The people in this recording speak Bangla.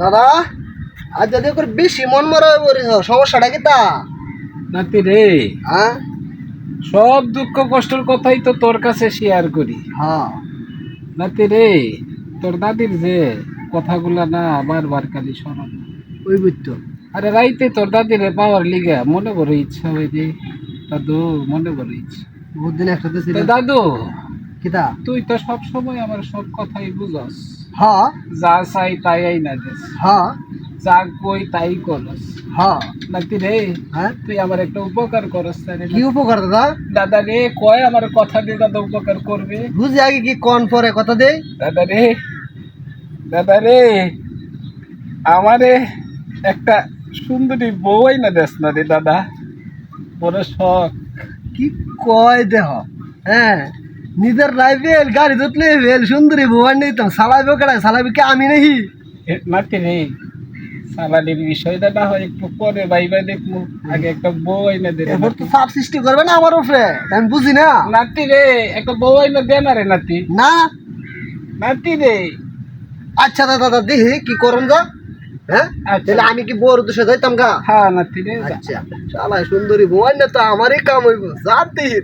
দাদা আজ যদি করে বেশি মন মরা করিস সমস্যাটা কি তা নাতি রে, হ্যাঁ সব দুঃখ কষ্টের কথাই তো তোর কাছে শেয়ার করি। হ্যাঁ নাতি রে, তোর দাদির যে কথাগুলা না বারবার খালি স্মরণ। ওই বুঝতো আরে রাইতে তোর দাদিরে পাওয়ার লিগা মনে বড় ইচ্ছা হয় যে দাদু, মনে বড় ইচ্ছা। বহুত দিন একসাথে ছিল তো দাদু, কিতা তুই তো সব সময় আমার সব কথাই বুঝস, হ্যাঁ যা চাই তাই আইনা দিস, হ্যাঁ যা কই তাই করস। হ্যাঁ নাতি রে, হ্যাঁ তুই আমার একটা উপকার করস না রে? কি উপকার দাদা দাদা রে, কয় আমার কথা দিয়ে দাদা উপকার করবে। বুঝি আগে কি কোন পরে কথা দেই দাদা রে, দাদা রে, আমারে একটা সুন্দরী বউ আইনা দেস না রে দাদা, বড় শখ। কি কয় দেহ হ্যাঁ নিজের রাইফেল গাড়ি ধরলে ভেল সুন্দরী ভুয়ান নিতাম সালাইবে কেডায় সালাইবে কি আমি নাহি নাতি রে, সালানির বিষয়টা না হয় একটু পরে ভাইবা দেখবো, আগে একটা বউ আইনা দে রে এরপর তো নাতি। চাপ সৃষ্টি করবে না আমার উপরে আমি বুঝি না নাতি রে, একটা বউ আইনা দে না রে নাতি। না নাতি রে, আচ্ছা দাদা দাদা দেখি কি করুন যা হ্যাঁ আচ্ছা। তাহলে আমি কি বড় দেশে যাইতাম গা হ্যাঁ নাতি রে, যা। আচ্ছা শালা সুন্দরী ভুয়ান না তো আমারই কাম হইব যা দেখি